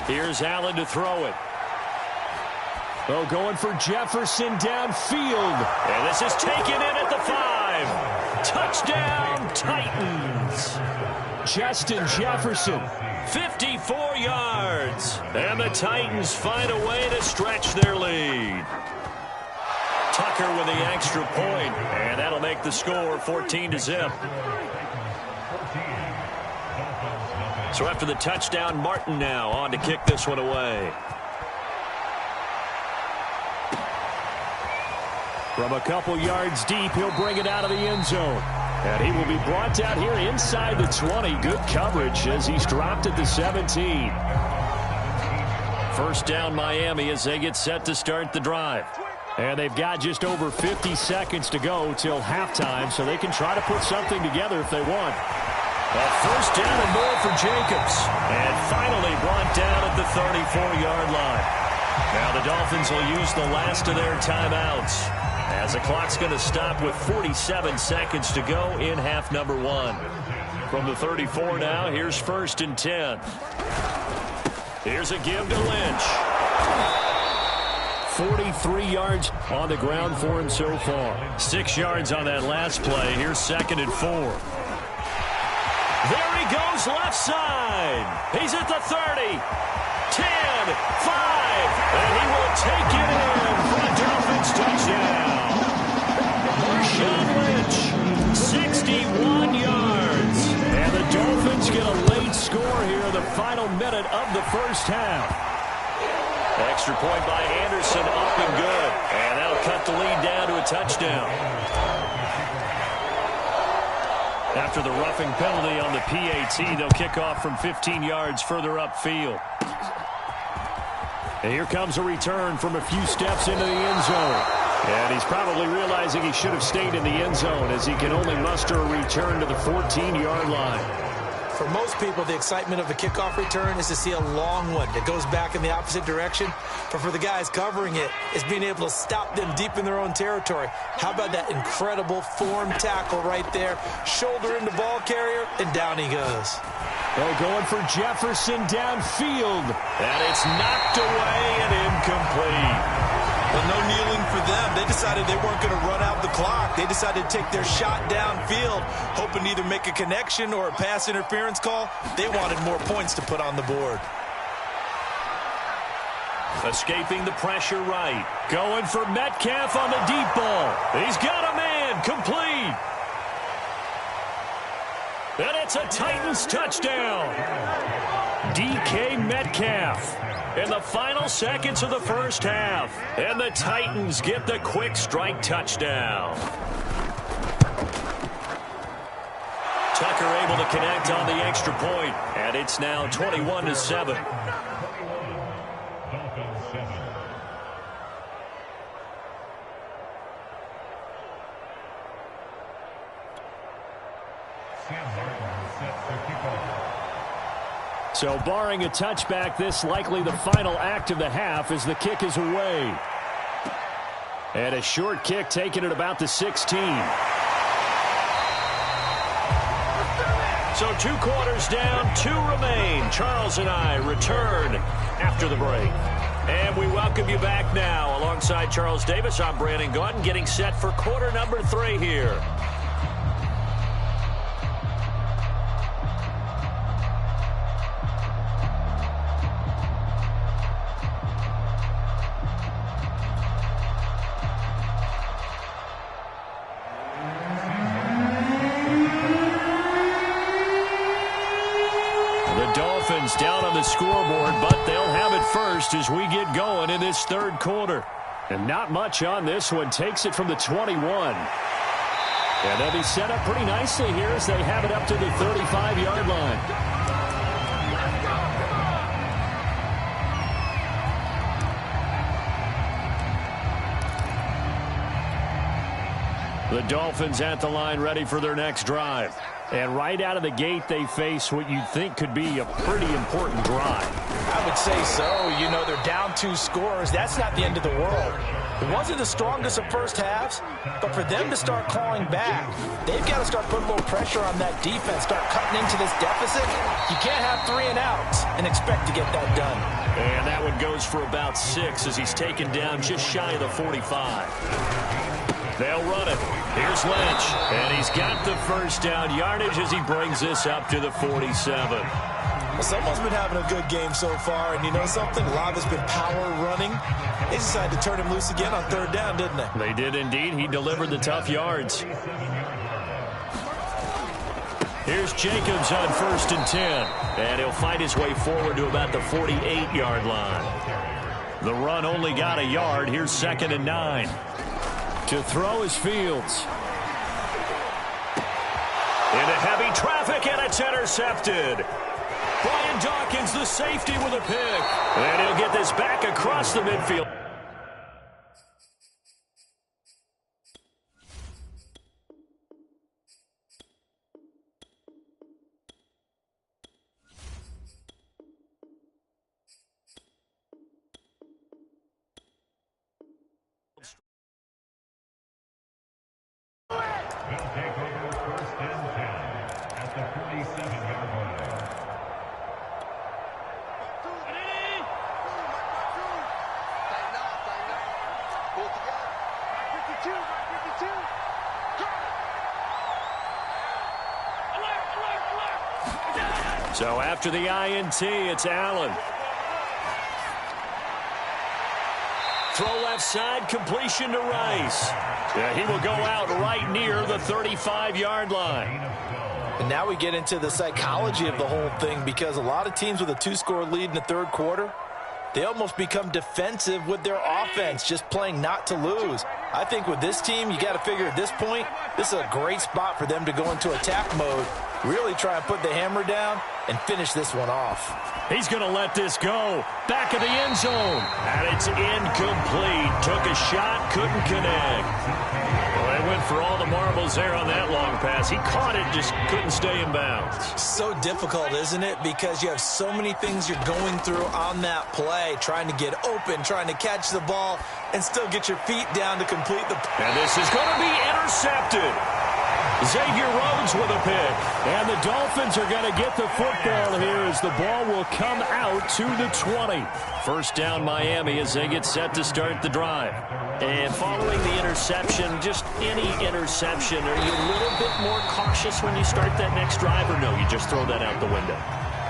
Here's Allen to throw it. Oh, going for Jefferson downfield. And this is taken in at the 5. Touchdown, Titans. Justin Jefferson. 54 yards. And the Titans find a way to stretch their lead. Tucker with the extra point, and that'll make the score 14-0. So after the touchdown, Martin now on to kick this one away. From a couple yards deep, he'll bring it out of the end zone. And he will be brought down here inside the 20. Good coverage as he's dropped at the 17. First down, Miami, as they get set to start the drive. And they've got just over 50 seconds to go till halftime, so they can try to put something together if they want. A first down and more for Jacobs. And finally brought down at the 34-yard line. Now the Dolphins will use the last of their timeouts, as the clock's going to stop with 47 seconds to go in half number 1. From the 34 now, here's 1st and 10. Here's a give to Lynch. 43 yards on the ground for him so far. 6 yards on that last play. Here's 2nd and 4. There he goes left side. He's at the 30. 10, 5. And he will take it in for a Dolphins touchdown. Marshawn Lynch, 61 yards. And the Dolphins get a late score here in the final minute of the first half. Extra point by Anderson, up and good. And that'll cut the lead down to a touchdown. After the roughing penalty on the PAT, they'll kick off from 15 yards further upfield. And here comes a return from a few steps into the end zone. And he's probably realizing he should have stayed in the end zone, as he can only muster a return to the 14-yard line. For most people, the excitement of a kickoff return is to see a long one that goes back in the opposite direction. But for the guys covering it, it's being able to stop them deep in their own territory. How about that incredible form tackle right there? Shoulder into ball carrier, and down he goes. Oh, going for Jefferson downfield. And it's knocked away and incomplete. Well, no kneeling for them. They decided they weren't going to run out the clock. They decided to take their shot downfield, hoping to either make a connection or a pass interference call. They wanted more points to put on the board. Escaping the pressure right. Going for Metcalf on the deep ball. He's got a man. Complete. And it's a Titans touchdown. DK Metcalf in the final seconds of the first half. And the Titans get the quick strike touchdown. Tucker able to connect on the extra point. And it's now 21-7. So barring a touchback, this likely the final act of the half as the kick is away. And a short kick taken at about the 16. So 2 quarters down, 2 remain. Charles and I return after the break. And we welcome you back now. Alongside Charles Davis, I'm Brandon Gaudin, getting set for quarter number 3 here. Down on the scoreboard, but they'll have it first as we get going in this third quarter. And not much on this one. Takes it from the 21. And they'll be set up pretty nicely here as they have it up to the 35-yard line. The Dolphins at the line, ready for their next drive. And right out of the gate, they face what you'd think could be a pretty important drive. I would say so. You know, they're down 2 scores. That's not the end of the world. It wasn't the strongest of first halves, but for them to start clawing back, they've got to start putting a little pressure on that defense, start cutting into this deficit. You can't have 3 and outs and expect to get that done. And that one goes for about 6 as he's taken down just shy of the 45. They'll run it. Here's Lynch, and he's got the first down yardage as he brings this up to the 47. Well, someone's been having a good game so far, and you know something? A lot of it's been power running. They decided to turn him loose again on 3rd down, didn't they? They did indeed. He delivered the tough yards. Here's Jacobs on 1st and 10, and he'll fight his way forward to about the 48-yard line. The run only got a yard. Here's 2nd and 9. To throw is Fields. Into heavy traffic, and it's intercepted. Brian Dawkins, the safety, with a pick. And he'll get this back across the midfield. Will take over 1st and 10 at the 47-yard line. So after the INT, it's Allen. Throw left side, completion to Rice. Yeah, he will go out right near the 35-yard line. And now we get into the psychology of the whole thing, because a lot of teams with a 2-score lead in the 3rd quarter, they almost become defensive with their offense, just playing not to lose. I think with this team, you got to figure at this point, this is a great spot for them to go into attack mode, really try and put the hammer down and finish this one off. He's going to let this go. Back of the end zone. And it's incomplete. Took a shot, couldn't connect. Well, they went for all the marbles there on that long pass. He caught it, just couldn't stay in bounds. So difficult, isn't it? Because you have so many things you're going through on that play, trying to get open, trying to catch the ball, and still get your feet down to complete the... And this is going to be intercepted. Xavier Rhodes with a pick. And the Dolphins are going to get the football here as the ball will come out to the 20. First down Miami as they get set to start the drive. And following the interception, just any interception, are you a little bit more cautious when you start that next drive, or no, you just throw that out the window?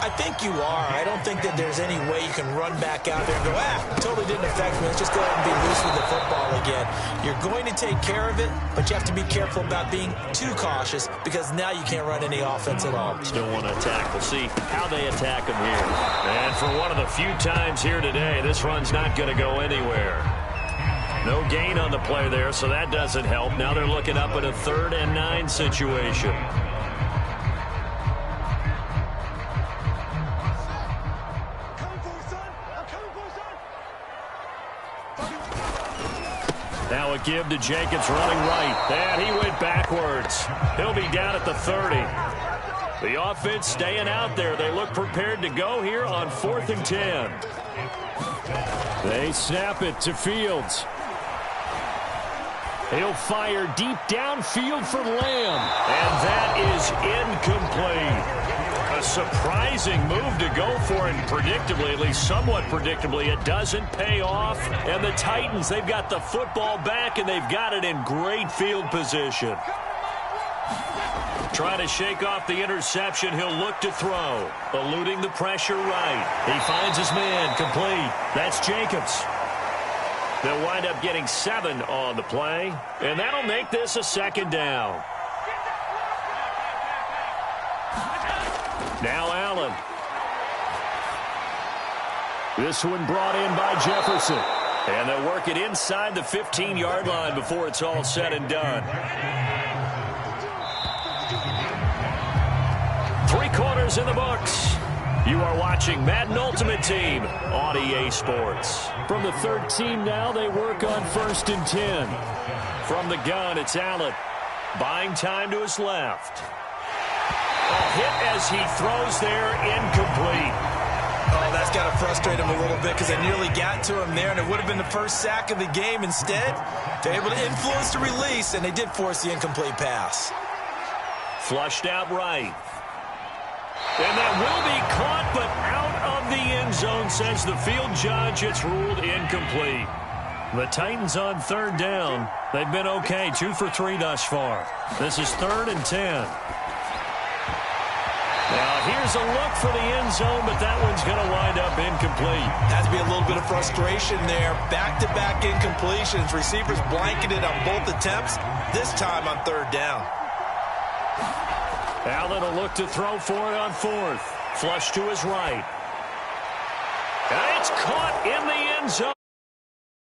I think you are. I don't think that there's any way you can run back out there and go, totally didn't affect me. Let's just go ahead and be loose with the football again. You're going to take care of it, but you have to be careful about being too cautious, because now you can't run any offense at all. Still want to attack. We'll see how they attack him here. And for one of the few times here today, this run's not going to go anywhere. No gain on the play there, so that doesn't help. Now they're looking up at a 3rd and 9 situation. Now a give to Jacobs running right. And he went backwards. He'll be down at the 30. The offense staying out there. They look prepared to go here on 4th and 10. They snap it to Fields. He'll fire deep downfield for Lamb. And that is incomplete. A surprising move to go for, and predictably, at least somewhat predictably, it doesn't pay off. And the Titans, they've got the football back, and they've got it in great field position. Trying to shake off the interception, he'll look to throw. Eluding the pressure right. He finds his man, complete. That's Jacobs. They'll wind up getting 7 on the play, and that'll make this a 2nd down. Now Allen. This one brought in by Jefferson. And they'll work it inside the 15-yard line before it's all said and done. 3 quarters in the books. You are watching Madden Ultimate Team on EA Sports. From the 13 now, they work on 1st and 10. From the gun, it's Allen. Buying time to his left. A hit as he throws there, incomplete. Oh, that's got to frustrate him a little bit because they nearly got to him there, and it would have been the first sack of the game. Instead, they're able to influence the release, and they did force the incomplete pass. Flushed out right. And that will be caught, but out of the end zone, says the field judge. It's ruled incomplete. The Titans on third down. They've been okay, 2 for 3 thus far. This is 3rd and 10. Now, here's a look for the end zone, but that one's going to wind up incomplete. Has to be a little bit of frustration there. Back-to-back incompletions. Receivers blanketed on both attempts, this time on 3rd down. Allen will look to throw for it on 4th. Flush to his right. And it's caught in the end zone.